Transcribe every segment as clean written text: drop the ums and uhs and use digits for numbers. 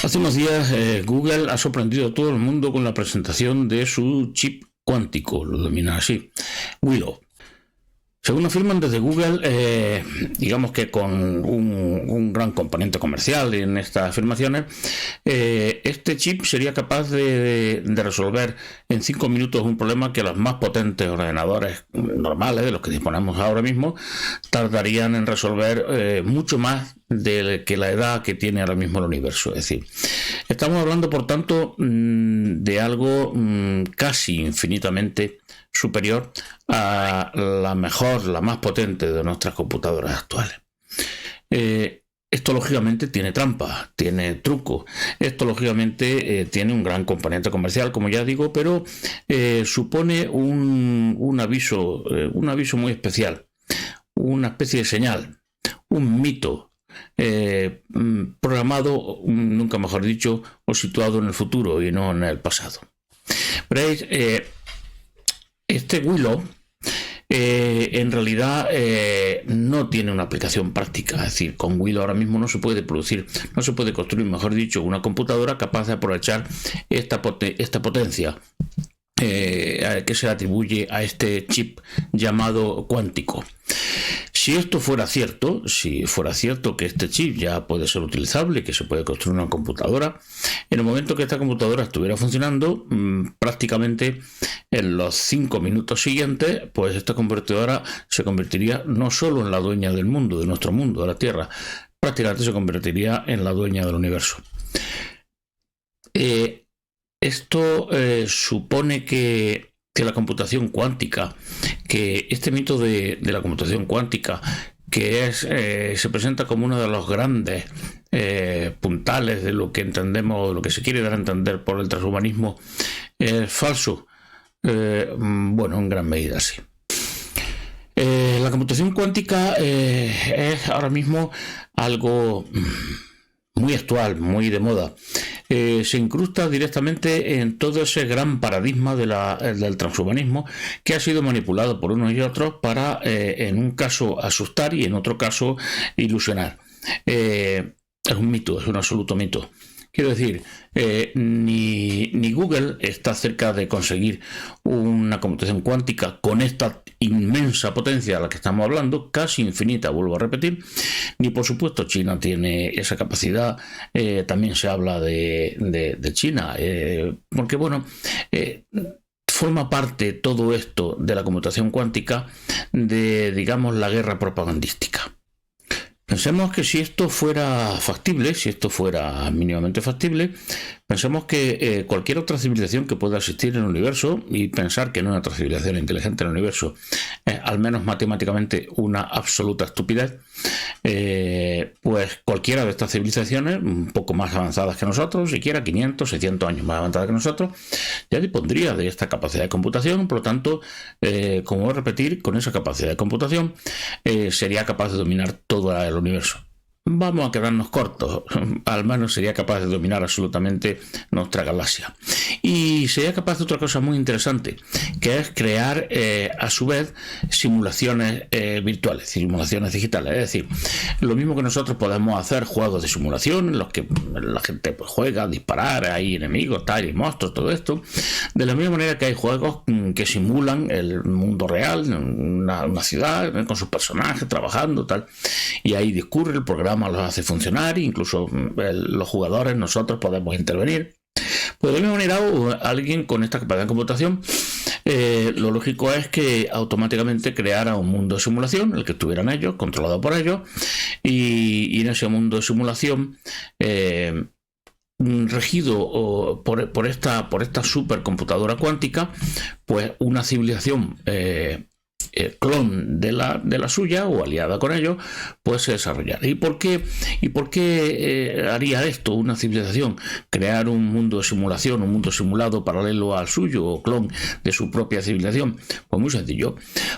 Hace unos días Google ha sorprendido a todo el mundo con la presentación de su chip cuántico, lo denomina así, Willow. Según afirman desde Google, digamos que con un gran componente comercial en estas afirmaciones, este chip sería capaz de resolver en 5 minutos un problema que los más potentes ordenadores normales, de los que disponemos ahora mismo, tardarían en resolver mucho más de que la edad que tiene ahora mismo el universo. Es decir, estamos hablando, por tanto, de algo casi infinitamente superior a la mejor, la más potente de nuestras computadoras actuales. Esto lógicamente tiene trampa, tiene truco. Esto lógicamente tiene un gran componente comercial, como ya digo, pero supone un aviso muy especial, una especie de señal, un mito programado, nunca mejor dicho, o situado en el futuro y no en el pasado. Veréis, este Willow en realidad no tiene una aplicación práctica. Es decir, con Willow ahora mismo no se puede construir, mejor dicho, una computadora capaz de aprovechar esta potencia que se atribuye a este chip llamado cuántico. Si esto fuera cierto, si fuera cierto que este chip ya puede ser utilizable, que se puede construir una computadora, en el momento que esta computadora estuviera funcionando, prácticamente en los 5 minutos siguientes, pues esta computadora se convertiría no solo en la dueña del mundo, de nuestro mundo, de la Tierra, prácticamente se convertiría en la dueña del universo. Esto supone que la computación cuántica, que este mito de la computación cuántica, que se presenta como uno de los grandes puntales de lo que entendemos, lo que se quiere dar a entender por el transhumanismo, es falso. Bueno, en gran medida sí. La computación cuántica es ahora mismo algo muy actual, muy de moda. Se incrusta directamente en todo ese gran paradigma del transhumanismo, que ha sido manipulado por unos y otros para, en un caso, asustar y en otro caso, ilusionar. Es un mito, es un absoluto mito. Quiero decir, ni Google está cerca de conseguir una computación cuántica con esta inmensa potencia de la que estamos hablando, casi infinita, vuelvo a repetir, ni por supuesto China tiene esa capacidad. También se habla de China, porque bueno, forma parte todo esto de la computación cuántica de, digamos, la guerra propagandística. Pensemos que si esto fuera factible, si esto fuera mínimamente factible, pensemos que cualquier otra civilización que pueda existir en el universo, y pensar que no hay otra civilización inteligente en el universo es al menos matemáticamente una absoluta estupidez, pues cualquiera de estas civilizaciones, un poco más avanzadas que nosotros, siquiera 500, 600 años más avanzadas que nosotros, ya dispondría de esta capacidad de computación. Por lo tanto, como voy a repetir, con esa capacidad de computación sería capaz de dominar todo el universo. Vamos a quedarnos cortos, al menos sería capaz de dominar absolutamente nuestra galaxia. Y sería capaz de otra cosa muy interesante, que es crear a su vez simulaciones virtuales, simulaciones digitales. Es decir, lo mismo que nosotros podemos hacer juegos de simulación en los que la gente pues juega, disparar, hay enemigos, tal, y monstruos, todo esto. De la misma manera que hay juegos que simulan el mundo real, una ciudad, con sus personajes trabajando, tal, y ahí discurre el programa, los hace funcionar, incluso los jugadores, nosotros podemos intervenir. Pues de la misma manera, alguien con esta capacidad de computación, lo lógico es que automáticamente creara un mundo de simulación, el que estuvieran ellos, controlado por ellos, y en ese mundo de simulación, regido por esta supercomputadora cuántica, pues una civilización clon de la suya o aliada con ellos, pues se desarrollar. ¿Y por qué haría esto una civilización? Crear un mundo de simulación, un mundo simulado paralelo al suyo o clon de su propia civilización. Pues muy sencillo,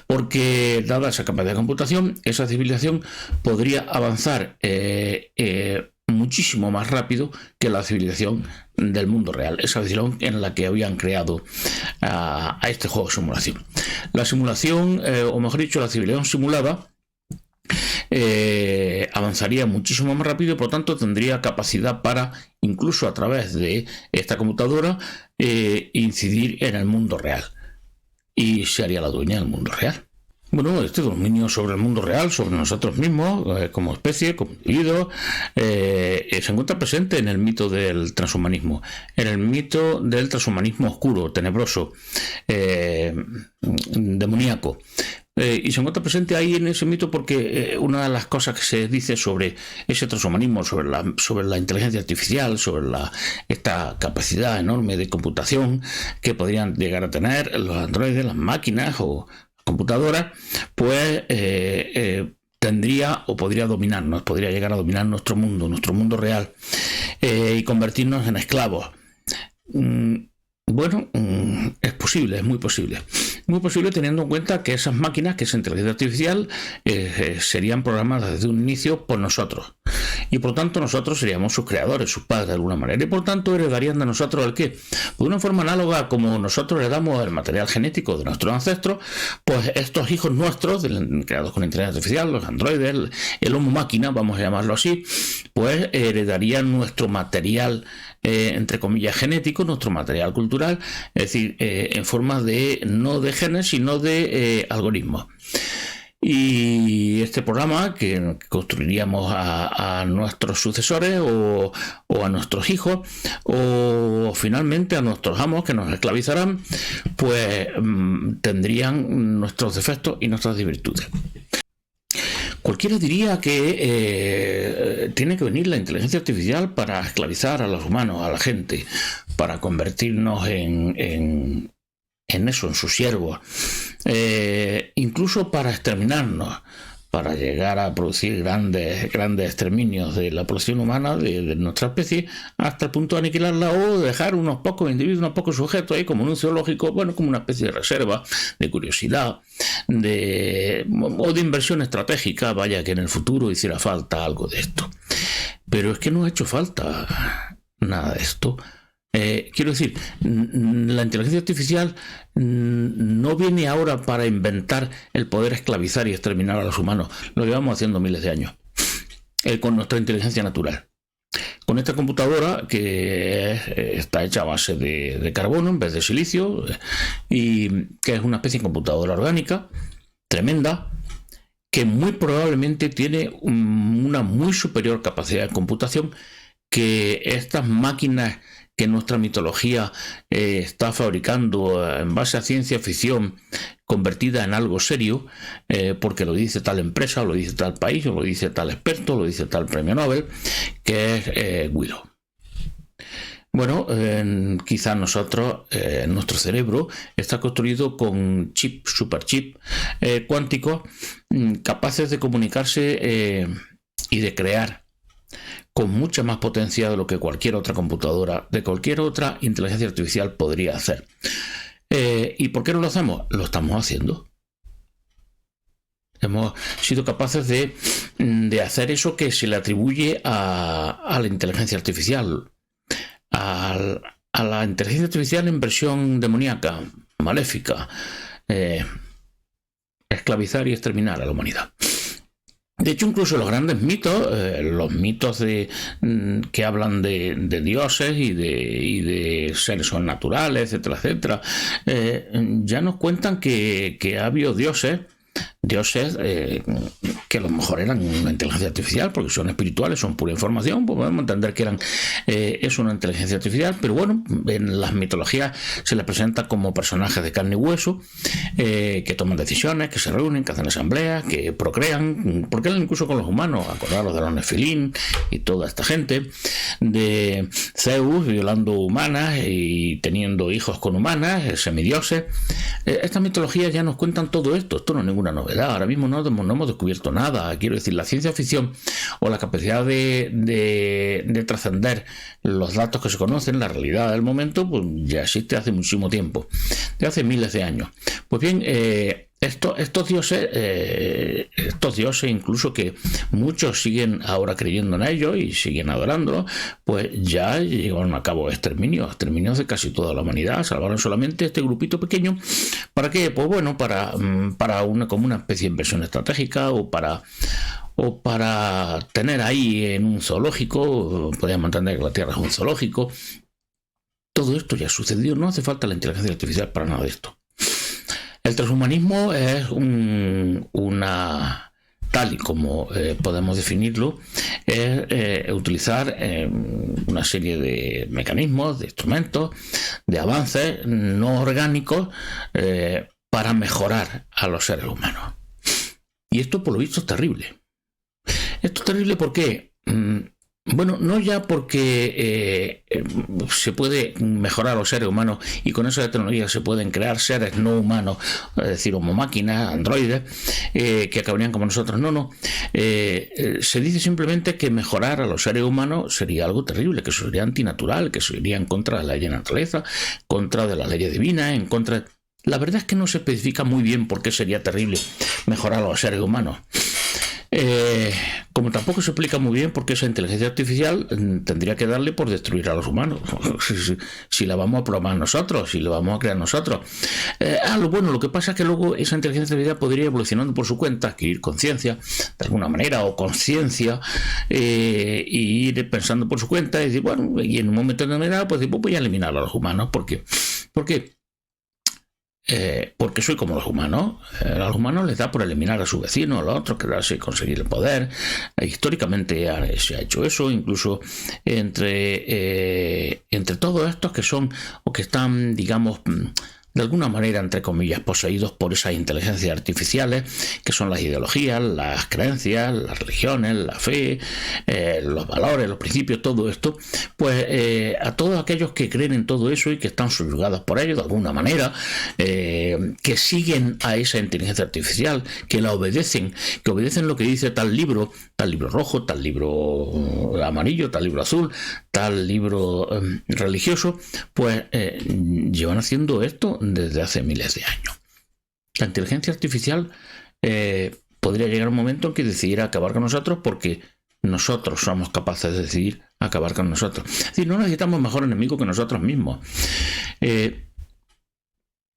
porque dada esa capacidad de computación, esa civilización podría avanzar muchísimo más rápido que la civilización del mundo real, esa civilización en la que habían creado a este juego de simulación. La simulación, o mejor dicho, la civilización simulada, avanzaría muchísimo más rápido y por tanto tendría capacidad para, incluso a través de esta computadora, incidir en el mundo real. Y se haría la dueña del mundo real. Bueno, este dominio sobre el mundo real, sobre nosotros mismos, como especie, como individuos, se encuentra presente en el mito del transhumanismo, en el mito del transhumanismo oscuro, tenebroso, demoníaco. Y se encuentra presente ahí en ese mito porque una de las cosas que se dice sobre ese transhumanismo, sobre la inteligencia artificial, sobre esta capacidad enorme de computación que podrían llegar a tener los androides, las máquinas o computadoras, pues tendría o podría dominarnos, podría llegar a dominar nuestro mundo real, y convertirnos en esclavos. Bueno, es posible, es muy posible. Muy posible teniendo en cuenta que esas máquinas, que esa inteligencia artificial, serían programadas desde un inicio por nosotros. Y por tanto nosotros seríamos sus creadores, sus padres de alguna manera. Y por tanto heredarían de nosotros el qué. De una forma análoga como nosotros heredamos el material genético de nuestros ancestros, pues estos hijos nuestros, creados con inteligencia artificial, los androides, el homo máquina, vamos a llamarlo así, pues heredarían nuestro material, entre comillas, genético, nuestro material cultural, es decir, en forma de no de genes, sino de algoritmos. Y este programa que construiríamos a nuestros sucesores o a nuestros hijos o finalmente a nuestros amos que nos esclavizarán, pues tendrían nuestros defectos y nuestras virtudes. Cualquiera diría que tiene que venir la inteligencia artificial para esclavizar a los humanos, a la gente, para convertirnos en eso, en sus siervos, incluso para exterminarnos, para llegar a producir grandes exterminios de la población humana, de nuestra especie, hasta el punto de aniquilarla o dejar unos pocos individuos, unos pocos sujetos ahí como en un zoológico, bueno, como una especie de reserva, de curiosidad, o de inversión estratégica, vaya que en el futuro hiciera falta algo de esto. Pero es que no ha hecho falta nada de esto. Quiero decir, la inteligencia artificial no viene ahora para inventar el poder esclavizar y exterminar a los humanos. Lo llevamos haciendo miles de años, con nuestra inteligencia natural. Con esta computadora que está hecha a base de carbono en vez de silicio, y que es una especie de computadora orgánica tremenda, que muy probablemente tiene una muy superior capacidad de computación que estas máquinas que nuestra mitología está fabricando en base a ciencia ficción convertida en algo serio, porque lo dice tal empresa, o lo dice tal país, o lo dice tal experto, o lo dice tal premio Nobel, que es Willow. Bueno, quizás nosotros, nuestro cerebro está construido con superchip cuánticos capaces de comunicarse y de crear con mucha más potencia de lo que cualquier otra computadora, de cualquier otra inteligencia artificial podría hacer. ¿Y por qué no lo hacemos? Lo estamos haciendo. Hemos sido capaces de hacer eso que se le atribuye a la inteligencia artificial, a la inteligencia artificial en versión demoníaca, maléfica, esclavizar y exterminar a la humanidad. De hecho, incluso los grandes mitos, los mitos que hablan de dioses y de seres sobrenaturales, etcétera, etcétera, ya nos cuentan que ha habido dioses que a lo mejor eran una inteligencia artificial, porque son espirituales, son pura información, pues podemos entender que es una inteligencia artificial, pero bueno, en las mitologías se les presenta como personajes de carne y hueso, que toman decisiones, que se reúnen, que hacen asambleas, que procrean, porque incluso con los humanos, acordaros de los Nefilín y toda esta gente, de Zeus violando humanas y teniendo hijos con humanas, semidioses. Estas mitologías ya nos cuentan todo esto no es ninguna novedad. Ahora mismo no hemos descubierto nada. Quiero decir, la ciencia ficción o la capacidad de trascender los datos que se conocen, la realidad del momento, pues ya existe hace muchísimo tiempo, de hace miles de años. Pues bien, estos dioses, incluso que muchos siguen ahora creyendo en ellos y siguen adorándolos, pues ya llevaron a cabo exterminios de casi toda la humanidad. Salvaron solamente este grupito pequeño. ¿Para qué? Pues bueno, como una especie de inversión estratégica o para o para tener ahí en un zoológico. Podríamos entender que la Tierra es un zoológico. Todo esto ya sucedió, no hace falta la inteligencia artificial para nada de esto. El transhumanismo es tal y como podemos definirlo, es utilizar una serie de mecanismos, de instrumentos, de avances no orgánicos para mejorar a los seres humanos. Y esto, por lo visto, es terrible. Esto es terrible porque, bueno, no ya porque se puede mejorar a los seres humanos y con esa tecnología se pueden crear seres no humanos, es decir, como máquinas, androides, que acabarían como nosotros. No. Se dice simplemente que mejorar a los seres humanos sería algo terrible, que eso sería antinatural, que eso iría en contra de la ley de la naturaleza, contra de las leyes divinas, en contra... La verdad es que no se especifica muy bien por qué sería terrible mejorar a los seres humanos. Como tampoco se explica muy bien por qué esa inteligencia artificial tendría que darle por destruir a los humanos. Si la vamos a programar nosotros, si la vamos a crear nosotros. Lo que pasa es que luego esa inteligencia artificial podría ir evolucionando por su cuenta, adquirir conciencia de alguna manera o conciencia, y ir pensando por su cuenta y decir, bueno, y en un momento determinado pues voy a eliminar a los humanos. ¿Por qué? Porque soy como los humanos. A los humanos les da por eliminar a su vecino, a los otros, quedarse y conseguir el poder. Históricamente se ha hecho eso, incluso entre todos estos que son o que están, digamos, de alguna manera, entre comillas, poseídos por esas inteligencias artificiales, que son las ideologías, las creencias, las religiones, la fe, los valores, los principios, todo esto, pues a todos aquellos que creen en todo eso y que están subyugados por ello de alguna manera, que siguen a esa inteligencia artificial, que la obedecen, que obedecen lo que dice tal libro rojo, tal libro amarillo, tal libro azul, tal libro religioso, pues llevan haciendo esto desde hace miles de años. La inteligencia artificial podría llegar un momento en que decidiera acabar con nosotros porque nosotros somos capaces de decidir acabar con nosotros. Es decir, no necesitamos mejor enemigo que nosotros mismos.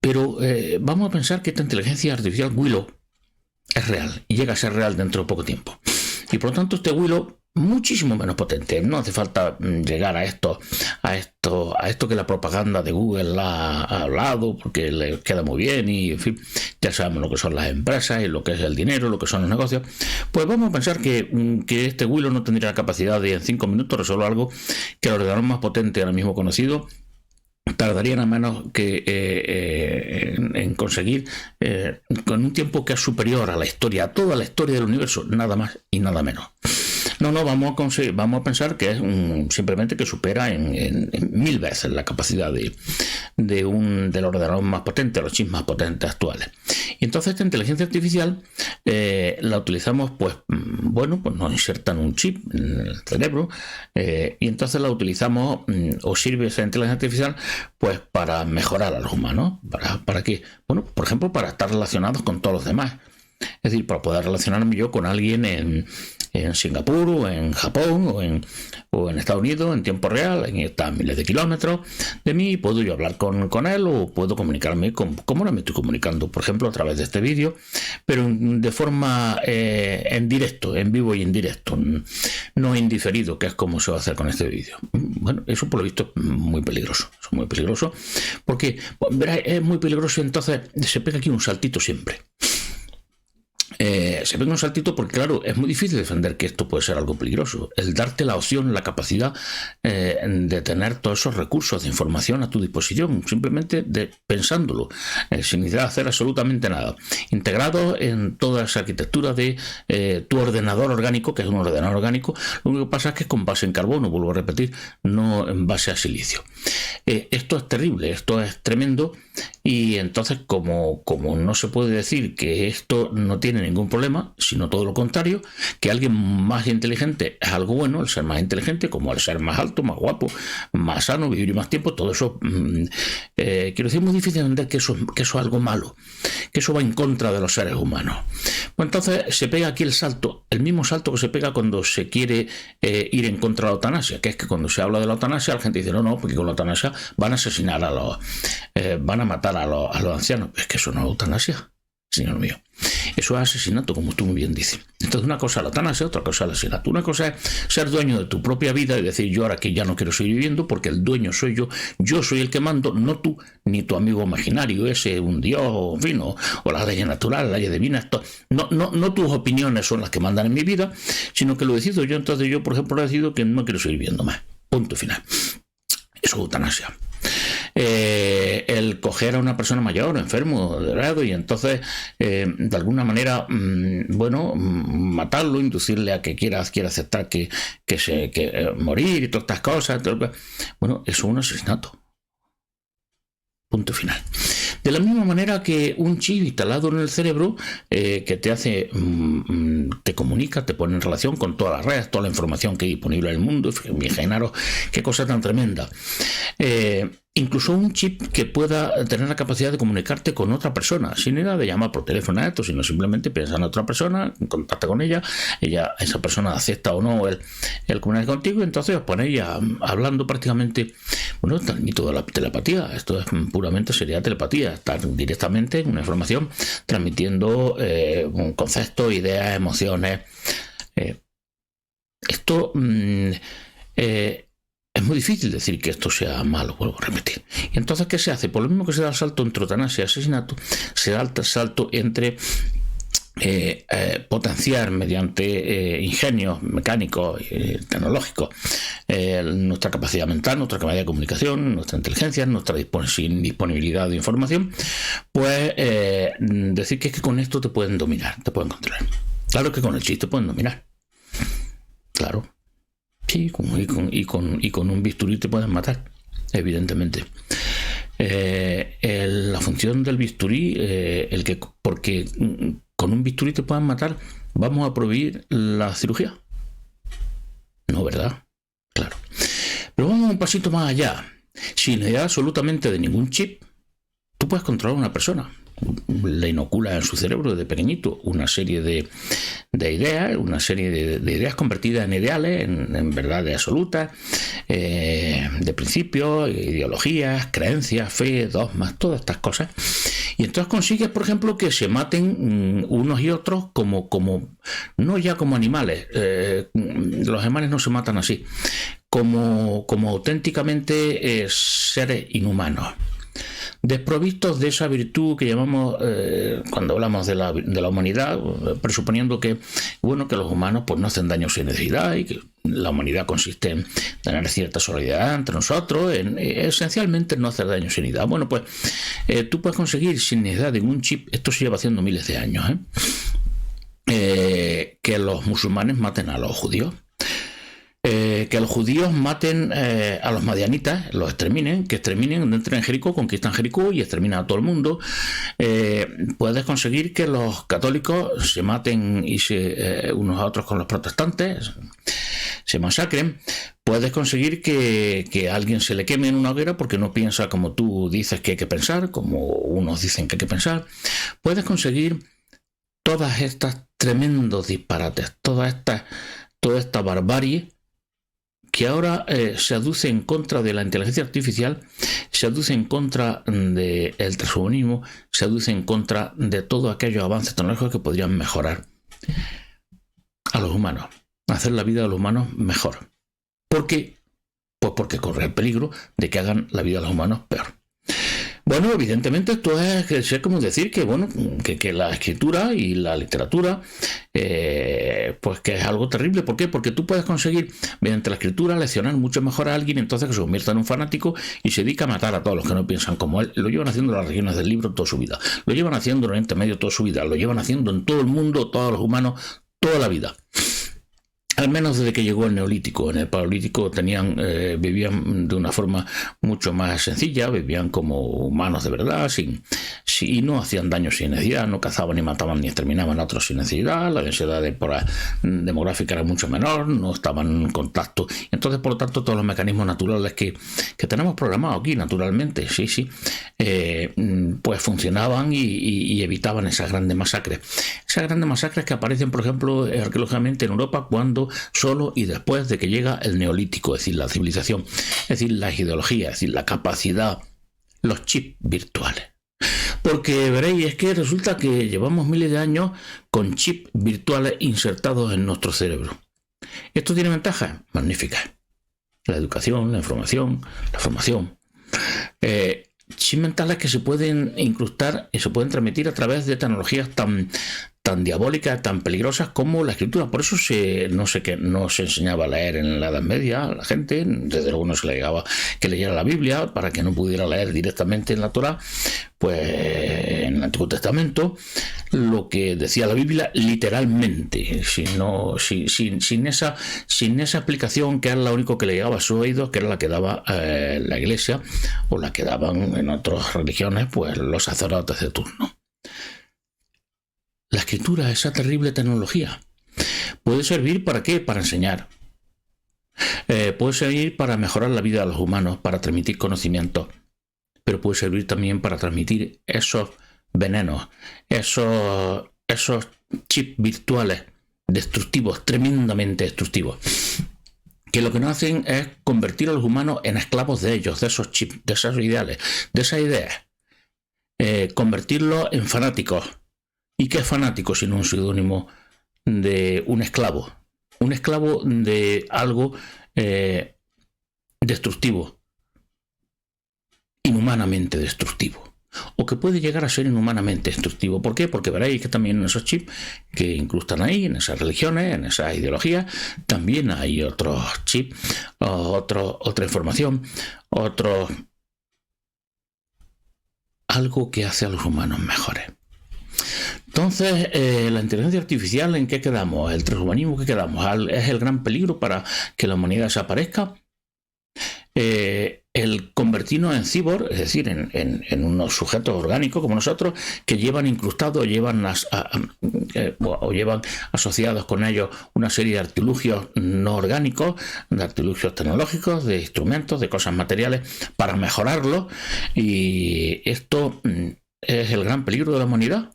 Pero vamos a pensar que esta inteligencia artificial Willow es real y llega a ser real dentro de poco tiempo. Y por lo tanto este Willow muchísimo menos potente. No hace falta llegar a esto que la propaganda de Google ha hablado, porque le queda muy bien y, en fin, ya sabemos lo que son las empresas y lo que es el dinero, lo que son los negocios. Pues vamos a pensar que este Willow no tendría la capacidad de en 5 minutos resolver algo que el ordenador más potente ahora mismo conocido tardarían a menos que en conseguir, con un tiempo que es superior a la historia, a toda la historia del universo, nada más y nada menos. No, vamos a pensar que es simplemente que supera en 1000 veces la capacidad del ordenador más potente, los chips más potentes actuales. Y entonces esta inteligencia artificial la utilizamos, pues nos insertan un chip en el cerebro, y entonces la utilizamos, o sirve esa inteligencia artificial, pues para mejorar a los humanos. ¿Para qué? Bueno, por ejemplo, para estar relacionados con todos los demás. Es decir, para poder relacionarme yo con alguien en Singapur o en Japón o en Estados Unidos en tiempo real, está a miles de kilómetros de mí, puedo yo hablar con él o puedo comunicarme como ahora me estoy comunicando, por ejemplo, a través de este vídeo, pero de forma en directo, en vivo y en directo, no en diferido, que es como se va a hacer con este vídeo. Bueno, eso por lo visto es muy peligroso, porque verás, es muy peligroso. Entonces se pega aquí un saltito siempre. Se pega un saltito porque, claro, es muy difícil defender que esto puede ser algo peligroso. El darte la opción, la capacidad de tener todos esos recursos de información a tu disposición, simplemente pensándolo, sin necesidad de hacer absolutamente nada, integrado en toda esa arquitectura de tu ordenador orgánico, que es un ordenador orgánico. Lo único que pasa es que es con base en carbono, vuelvo a repetir, no en base a silicio. Esto es terrible, esto es tremendo, y entonces como no se puede decir que esto no tiene ningún problema, sino todo lo contrario, que alguien más inteligente es algo bueno, el ser más inteligente, como el ser más alto, más guapo, más sano, vivir más tiempo, todo eso, quiero decir, es muy difícil entender que eso es algo malo, que eso va en contra de los seres humanos. Pues entonces se pega aquí el salto, el mismo salto que se pega cuando se quiere ir en contra de la eutanasia, que es que cuando se habla de la eutanasia la gente dice no, porque con la eutanasia van a asesinar van a matar a los ancianos. Es que eso no es eutanasia, señor mío. Eso es asesinato, como tú muy bien dices. Entonces una cosa es la eutanasia, otra cosa es el asesinato. Una cosa es ser dueño de tu propia vida y decir, yo ahora que ya no quiero seguir viviendo porque el dueño soy yo soy el que mando, no tú ni tu amigo imaginario, ese un dios, o en fin, o las leyes naturales, las leyes divinas. No tus opiniones son las que mandan en mi vida, sino que lo decido yo. Entonces yo, por ejemplo, decido que no quiero seguir viviendo más. Punto final. Eso es eutanasia. El coger a una persona mayor, enfermo, de grado, y entonces de alguna manera matarlo, inducirle a que quiera aceptar que morir y todas estas cosas, bueno, eso es un asesinato. Punto final. De la misma manera que un chip instalado en el cerebro que te hace, te comunica, te pone en relación con todas las redes, toda la información que hay disponible en el mundo. Imaginaros qué cosa tan tremenda. Incluso un chip que pueda tener la capacidad de comunicarte con otra persona, sin necesidad de llamar por teléfono a esto, sino simplemente piensa en otra persona, contacta con ella, esa persona acepta o no el comunicar contigo, y entonces os ponéis hablando prácticamente, el mito de la telepatía. Esto es puramente sería telepatía, estar directamente en una información, transmitiendo un concepto, ideas, emociones. Esto es muy difícil decir que esto sea malo, vuelvo a repetir. Y entonces, ¿qué se hace? Por lo mismo que se da el salto entre eutanasia y asesinato, se da el salto entre potenciar mediante ingenios mecánicos y tecnológicos nuestra capacidad mental, nuestra capacidad de comunicación, nuestra inteligencia, nuestra disponibilidad de información, pues decir que es que con esto te pueden dominar, te pueden controlar. Claro que con el chiste te pueden dominar. Claro. Sí, y con un bisturí te pueden matar, evidentemente. La función del bisturí, porque con un bisturí te puedan matar, ¿vamos a prohibir la cirugía? No, ¿verdad? Claro. Pero vamos un pasito más allá. Sin necesidad absolutamente de ningún chip, tú puedes controlar a una persona. Le inocula en su cerebro desde pequeñito una serie de ideas, una serie de ideas convertidas en ideales, en verdades absolutas, de principios, ideologías, creencias, fe, dogmas, todas estas cosas. Y entonces consigues, por ejemplo, que se maten unos y otros como no ya como animales. Los animales no se matan así, como auténticamente seres inhumanos, desprovistos de esa virtud que llamamos, cuando hablamos de la humanidad, presuponiendo que los humanos pues no hacen daño sin necesidad, y que la humanidad consiste en tener cierta solidaridad entre nosotros, esencialmente no hacer daño sin necesidad. Bueno, pues tú puedes conseguir sin necesidad de un chip, esto se lleva haciendo miles de años, que los musulmanes maten a los judíos. Que los judíos maten a los madianitas, los exterminen, entren en Jericó, conquistan Jericó y exterminan a todo el mundo. Puedes conseguir que los católicos se maten unos a otros con los protestantes, se masacren. Puedes conseguir que a alguien se le queme en una hoguera porque no piensa como tú dices que hay que pensar, como unos dicen que hay que pensar. Puedes conseguir todas estas tremendos disparates, toda esta barbarie que ahora se aduce en contra de la inteligencia artificial, se aduce en contra del transhumanismo, se aduce en contra de todos aquellos avances tecnológicos que podrían mejorar a los humanos, hacer la vida de los humanos mejor. ¿Por qué? Pues porque corre el peligro de que hagan la vida de los humanos peor. Bueno, evidentemente esto es como decir que la escritura y la literatura pues que es algo terrible. ¿Por qué? Porque tú puedes conseguir mediante la escritura leccionar mucho mejor a alguien, entonces que se convierta en un fanático y se dedica a matar a todos los que no piensan como él. Lo llevan haciendo en las regiones del libro toda su vida, lo llevan haciendo en Oriente Medio toda su vida, lo llevan haciendo en todo el mundo, todos los humanos, toda la vida. Al menos desde que llegó el Neolítico. En el Paleolítico vivían de una forma mucho más sencilla, vivían como humanos de verdad, y no hacían daño sin necesidad, no cazaban ni mataban ni exterminaban a otros sin necesidad, la densidad demográfica era mucho menor, no estaban en contacto. Entonces, por lo tanto, todos los mecanismos naturales que tenemos programados aquí, naturalmente, pues funcionaban y evitaban esas grandes masacres. Esas grandes masacres que aparecen, por ejemplo, arqueológicamente en Europa cuando solo y después de que llega el Neolítico, es decir, la civilización, es decir, las ideologías, es decir, la capacidad, los chips virtuales. Porque veréis, es que resulta que llevamos miles de años con chips virtuales insertados en nuestro cerebro. ¿Esto tiene ventajas? Magníficas. La educación, la información, la formación. Chips mentales que se pueden incrustar y se pueden transmitir a través de tecnologías tan diabólicas, tan peligrosas como la escritura. Por eso no se enseñaba a leer en la Edad Media a la gente. Desde luego no se le llegaba que leyera la Biblia para que no pudiera leer directamente en la Torá, pues en el Antiguo Testamento, lo que decía la Biblia literalmente, sin esa explicación, que era lo único que le llegaba a sus oídos, que era la que daba la Iglesia, o la que daban en otras religiones pues los sacerdotes de turno. La escritura, esa terrible tecnología, puede servir ¿para qué? Para enseñar. Puede servir para mejorar la vida de los humanos, para transmitir conocimientos, pero puede servir también para transmitir esos venenos, esos chips virtuales destructivos, tremendamente destructivos, que lo que nos hacen es convertir a los humanos en esclavos de ellos, de esos chips, de esos ideales, de esas ideas, convertirlos en fanáticos. ¿Y qué es fanático sino un seudónimo de un esclavo? Un esclavo de algo destructivo, inhumanamente destructivo, o que puede llegar a ser inhumanamente destructivo. ¿Por qué? Porque veréis que también en esos chips que incrustan ahí, en esas religiones, en esas ideologías, también hay otros chips, otra información, algo que hace a los humanos mejores. Entonces, la inteligencia artificial, ¿en qué quedamos? ¿El transhumanismo qué quedamos? ¿Es el gran peligro para que la humanidad desaparezca? El convertirnos en cyborg, es decir, en unos sujetos orgánicos como nosotros, que llevan incrustados, llevan asociados con ellos una serie de artilugios no orgánicos, de artilugios tecnológicos, de instrumentos, de cosas materiales para mejorarlo. ¿Y esto es el gran peligro de la humanidad?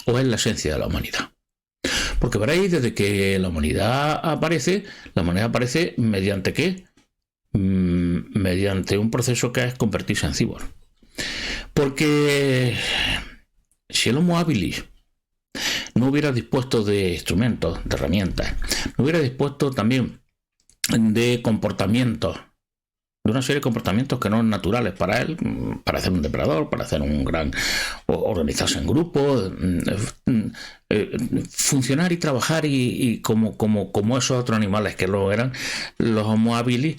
¿O es la esencia de la humanidad? Porque veréis, desde que la humanidad aparece mediante ¿qué? Mediante un proceso que es convertirse en cyborg. Porque si el Homo habilis no hubiera dispuesto de instrumentos, de herramientas, no hubiera dispuesto también de comportamientos, de una serie de comportamientos que no son naturales para él, para ser un depredador, para hacer un gran, organizarse en grupo, funcionar y trabajar y como esos otros animales que lo eran, los Homo habilis,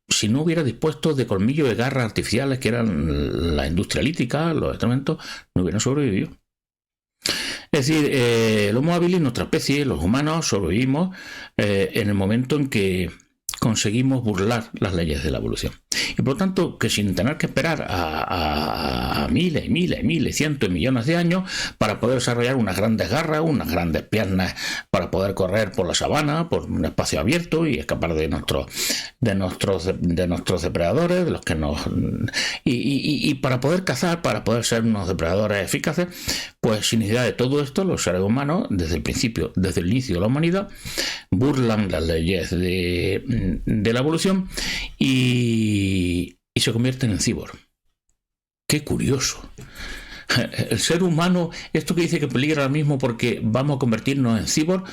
si no hubiera dispuesto de colmillos de garras artificiales que eran la industria lítica, los instrumentos, no hubieran sobrevivido. Es decir, el Homo habilis, nuestra especie, los humanos, sobrevivimos en el momento en que conseguimos burlar las leyes de la evolución. Y por lo tanto, que sin tener que esperar a miles, cientos de millones de años para poder desarrollar unas grandes garras, unas grandes piernas para poder correr por la sabana, por un espacio abierto y escapar de nuestros depredadores, de los que y para poder cazar, para poder ser unos depredadores eficaces, pues sin idea de todo esto, los seres humanos, desde el inicio de la humanidad, burlan las leyes de la evolución y se convierten en cyborg. ¡Qué curioso! El ser humano, esto que dice que peligra ahora mismo porque vamos a convertirnos en cyborg,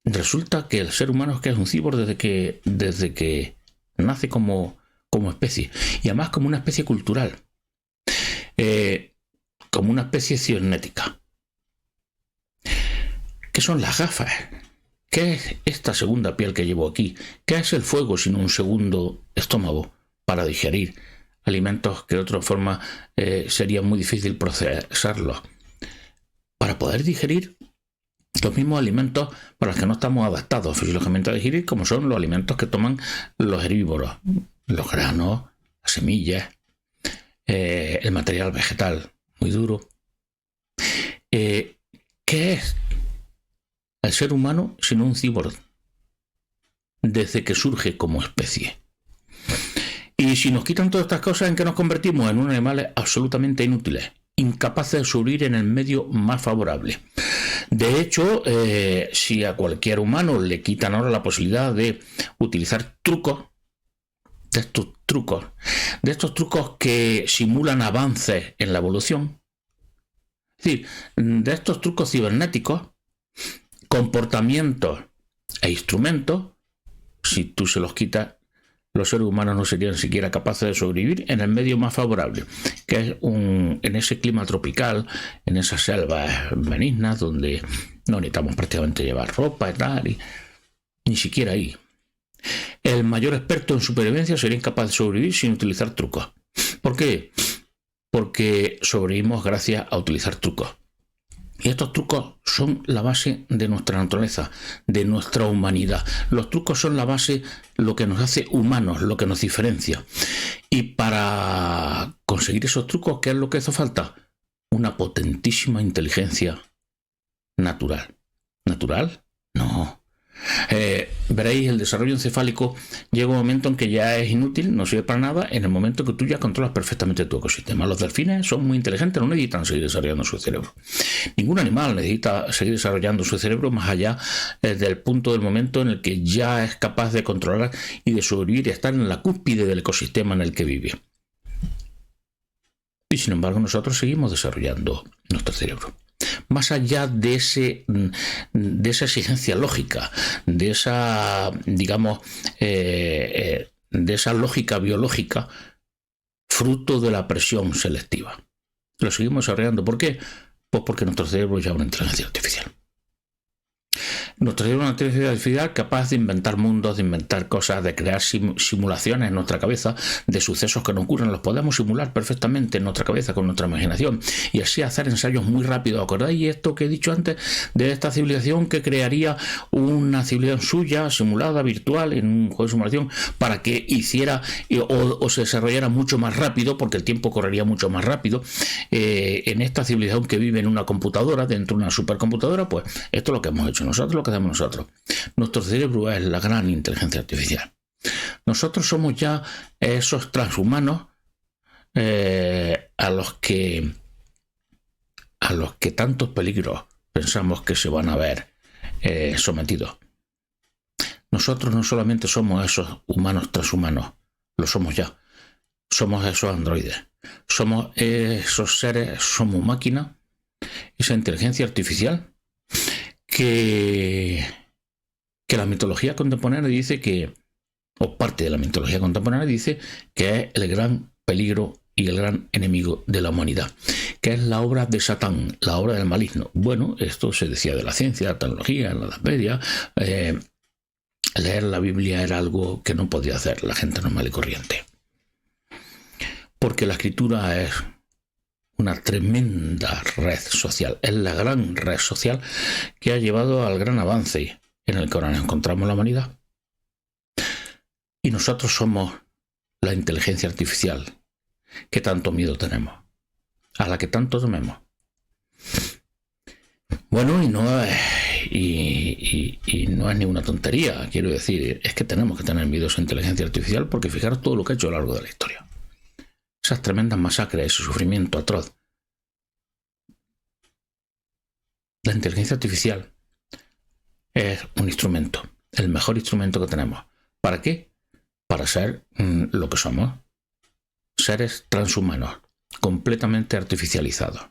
resulta que el ser humano es un cyborg desde que nace como especie, y además como una especie cultural, como una especie cibernética. ¿Qué son las gafas? ¿Qué es esta segunda piel que llevo aquí? ¿Qué es el fuego sino un segundo estómago para digerir alimentos que de otra forma sería muy difícil procesarlos? Para poder digerir los mismos alimentos para los que no estamos adaptados fisiológicamente a digerir, como son los alimentos que toman los herbívoros, los granos, las semillas, el material vegetal muy duro. ¿Qué es el ser humano sino un cyborg desde que surge como especie? Y si nos quitan todas estas cosas, ¿en qué nos convertimos? En unos animales absolutamente inútiles, incapaces de sobrevivir en el medio más favorable. De hecho, si a cualquier humano le quitan ahora la posibilidad de utilizar trucos de estos trucos que simulan avances en la evolución, es decir, de estos trucos cibernéticos, comportamientos e instrumentos, si tú se los quitas, los seres humanos no serían siquiera capaces de sobrevivir en el medio más favorable, que es en ese clima tropical, en esas selvas benignas donde no necesitamos prácticamente llevar ropa y tal, y ni siquiera ahí. El mayor experto en supervivencia sería incapaz de sobrevivir sin utilizar trucos. ¿Por qué? Porque sobrevivimos gracias a utilizar trucos. Y estos trucos son la base de nuestra naturaleza, de nuestra humanidad. Los trucos son la base, lo que nos hace humanos, lo que nos diferencia. Y para conseguir esos trucos, ¿qué es lo que hace falta? Una potentísima inteligencia natural. ¿Natural? No. Veréis, el desarrollo encefálico llega un momento en que ya es inútil, no sirve para nada, en el momento que tú ya controlas perfectamente tu ecosistema. Los delfines son muy inteligentes, no necesitan seguir desarrollando su cerebro. Ningún animal necesita seguir desarrollando su cerebro más allá del punto del momento en el que ya es capaz de controlar y de sobrevivir y estar en la cúspide del ecosistema en el que vive. Y sin embargo nosotros seguimos desarrollando nuestro cerebro. Más allá de esa exigencia lógica, de esa, digamos, de esa lógica biológica, fruto de la presión selectiva. Lo seguimos desarrollando. ¿Por qué? Pues porque nuestro cerebro ya es una inteligencia artificial. Nuestro cerebro es una inteligencia artificial capaz de inventar mundos, de inventar cosas, de crear simulaciones en nuestra cabeza de sucesos que no ocurren. Los podemos simular perfectamente en nuestra cabeza con nuestra imaginación y así hacer ensayos muy rápidos. ¿Acordáis esto que he dicho antes de esta civilización que crearía una civilización suya, simulada, virtual, en un juego de simulación para que hiciera o se desarrollara mucho más rápido, porque el tiempo correría mucho más rápido? En esta civilización que vive en una computadora, dentro de una supercomputadora, pues esto es lo que hemos hecho nosotros, lo que hacemos nosotros. Nuestro cerebro es la gran inteligencia artificial. Nosotros somos ya esos transhumanos a los que tantos peligros pensamos que se van a ver sometidos. Nosotros no solamente somos esos humanos transhumanos, lo somos ya. Somos esos androides. Somos esos seres, somos máquinas, esa inteligencia artificial que la mitología contemporánea dice que, o parte de la mitología contemporánea dice que es el gran peligro y el gran enemigo de la humanidad, que es la obra de Satán, la obra del maligno. Bueno, esto se decía de la ciencia, la tecnología, en la Edad Media. Leer la Biblia era algo que no podía hacer la gente normal y corriente, porque la escritura es una tremenda red social, es la gran red social que ha llevado al gran avance en el que ahora nos encontramos la humanidad. Y nosotros somos la inteligencia artificial que tanto miedo tenemos, a la que tanto tememos. Bueno, y no es ninguna tontería, quiero decir, es que tenemos que tener miedo a esa inteligencia artificial, porque fijaros todo lo que ha hecho a lo largo de la historia. Esas tremendas masacres, ese sufrimiento atroz. La inteligencia artificial es un instrumento, el mejor instrumento que tenemos. ¿Para qué? Para ser lo que somos. Seres transhumanos, completamente artificializados,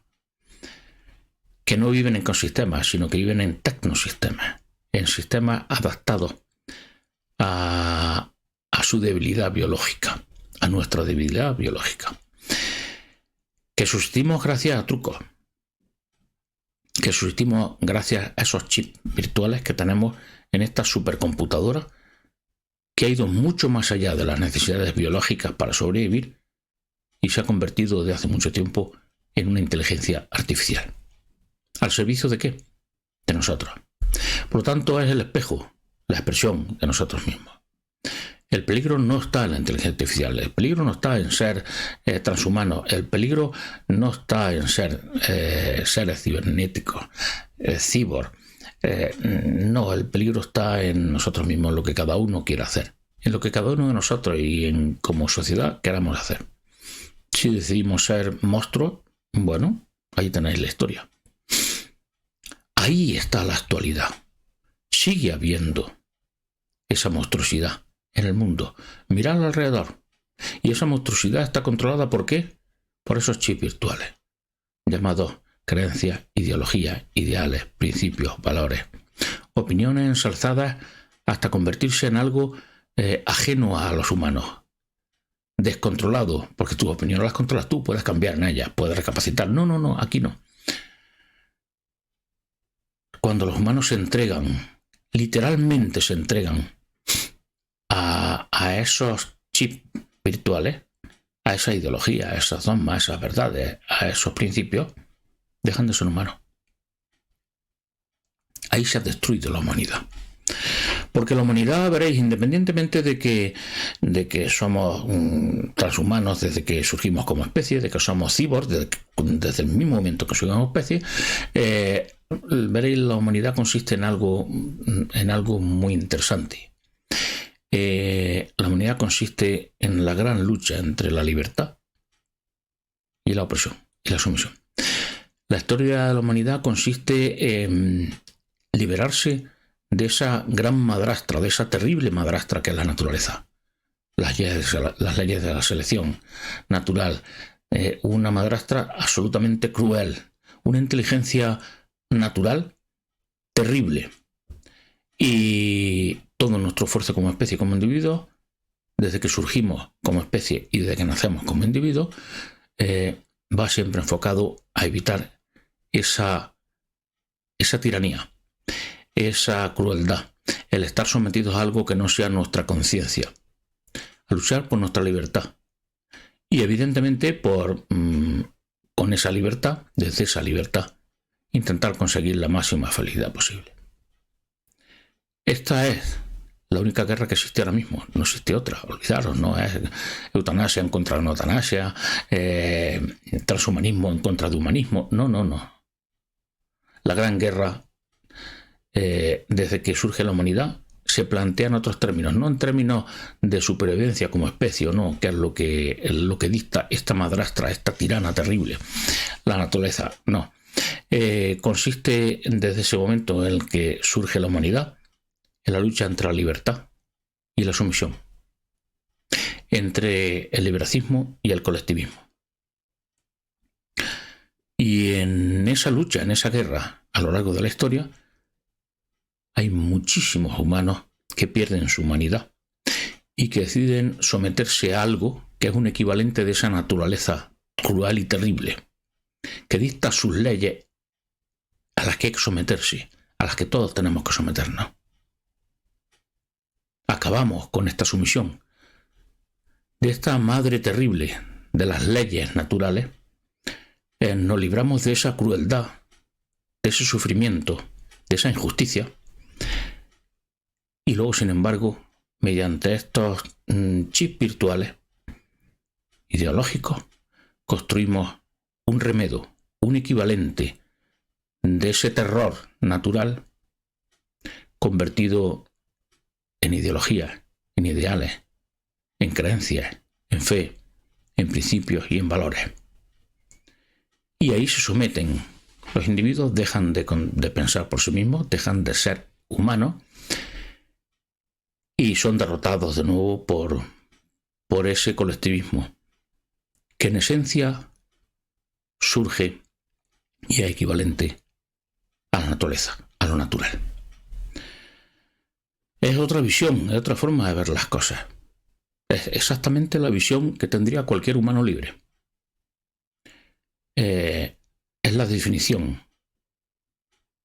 que no viven en ecosistemas, sino que viven en tecnosistemas, en sistemas adaptados a su debilidad biológica, a nuestra debilidad biológica, que subsistimos gracias a trucos, que subsistimos gracias a esos chips virtuales que tenemos en esta supercomputadora, que ha ido mucho más allá de las necesidades biológicas para sobrevivir y se ha convertido desde hace mucho tiempo en una inteligencia artificial. ¿Al servicio de qué? De nosotros. Por lo tanto, es el espejo, la expresión de nosotros mismos. El peligro no está en la inteligencia artificial, el peligro no está en ser transhumanos, el peligro no está en ser seres cibernéticos, cyborg. No, el peligro está en nosotros mismos, en lo que cada uno quiere hacer, en lo que cada uno de nosotros y en como sociedad queramos hacer. Si decidimos ser monstruos, bueno, ahí tenéis la historia. Ahí está la actualidad. Sigue habiendo esa monstruosidad en el mundo. Mirad alrededor. Y esa monstruosidad está controlada ¿por qué? Por esos chips virtuales, llamados creencias, ideologías, ideales, principios, valores. Opiniones ensalzadas hasta convertirse en algo ajeno a los humanos. Descontrolado, porque tus opiniones las controlas tú, puedes cambiar en ellas, puedes recapacitar. No, aquí no. Cuando los humanos se entregan, literalmente se entregan a esos chips virtuales, a esa ideología, a esas dogmas, a esas verdades, a esos principios, dejan de ser humanos. Ahí se ha destruido la humanidad. Porque la humanidad, veréis, independientemente de que somos transhumanos desde que surgimos como especie, de que somos cyborgs desde el mismo momento que surgimos como especie, veréis, la humanidad consiste en algo muy interesante. La humanidad consiste en la gran lucha entre la libertad y la opresión y la sumisión. La historia de la humanidad consiste en liberarse de esa gran madrastra, de esa terrible madrastra que es la naturaleza. Las leyes de la selección natural. Una madrastra absolutamente cruel. Una inteligencia natural terrible. Y todo nuestro esfuerzo como especie, como individuo, desde que surgimos como especie y desde que nacemos como individuo, va siempre enfocado a evitar esa tiranía, esa crueldad, el estar sometidos a algo que no sea nuestra conciencia, a luchar por nuestra libertad y evidentemente con esa libertad, desde esa libertad, intentar conseguir la máxima felicidad posible. Esta es la única guerra que existe ahora mismo, no existe otra, olvidaros, no es eutanasia en contra de la eutanasia, transhumanismo en contra de humanismo, no. La gran guerra, desde que surge la humanidad, se plantea en otros términos, no en términos de supervivencia como especie, no, que es lo que dicta esta madrastra, esta tirana terrible, la naturaleza, no. Consiste desde ese momento en el que surge la humanidad, en la lucha entre la libertad y la sumisión, entre el liberacismo y el colectivismo. Y en esa lucha, en esa guerra, a lo largo de la historia, hay muchísimos humanos que pierden su humanidad y que deciden someterse a algo que es un equivalente de esa naturaleza cruel y terrible, que dicta sus leyes a las que hay que someterse, a las que todos tenemos que someternos. Acabamos con esta sumisión de esta madre terrible de las leyes naturales. Nos libramos de esa crueldad, de ese sufrimiento, de esa injusticia, y luego, sin embargo, mediante estos chips virtuales ideológicos, construimos un remedio, un equivalente de ese terror natural convertido en ideologías, en ideales, en creencias, en fe, en principios y en valores. Y ahí se someten. Los individuos dejan de pensar por sí mismos, dejan de ser humanos y son derrotados de nuevo por ese colectivismo que en esencia surge y es equivalente a la naturaleza, a lo natural. Es otra visión, es otra forma de ver las cosas. Es exactamente la visión que tendría cualquier humano libre. Es la definición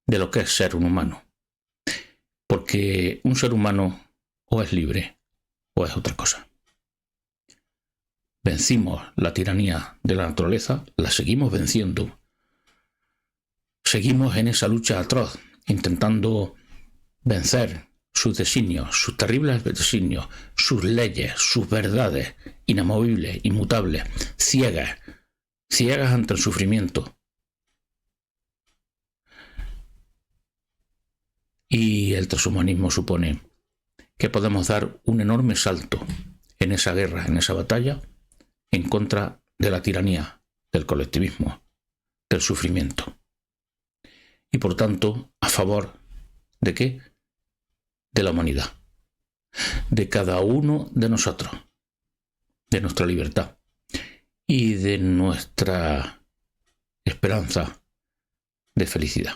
de lo que es ser un humano. Porque un ser humano o es libre o es otra cosa. Vencimos la tiranía de la naturaleza, la seguimos venciendo. Seguimos en esa lucha atroz, intentando vencer sus designios, sus terribles designios, sus leyes, sus verdades, inamovibles, inmutables, ciegas ante el sufrimiento. Y el transhumanismo supone que podemos dar un enorme salto en esa guerra, en esa batalla, en contra de la tiranía, del colectivismo, del sufrimiento. Y por tanto, a favor ¿de qué? De la humanidad, de cada uno de nosotros, de nuestra libertad y de nuestra esperanza de felicidad.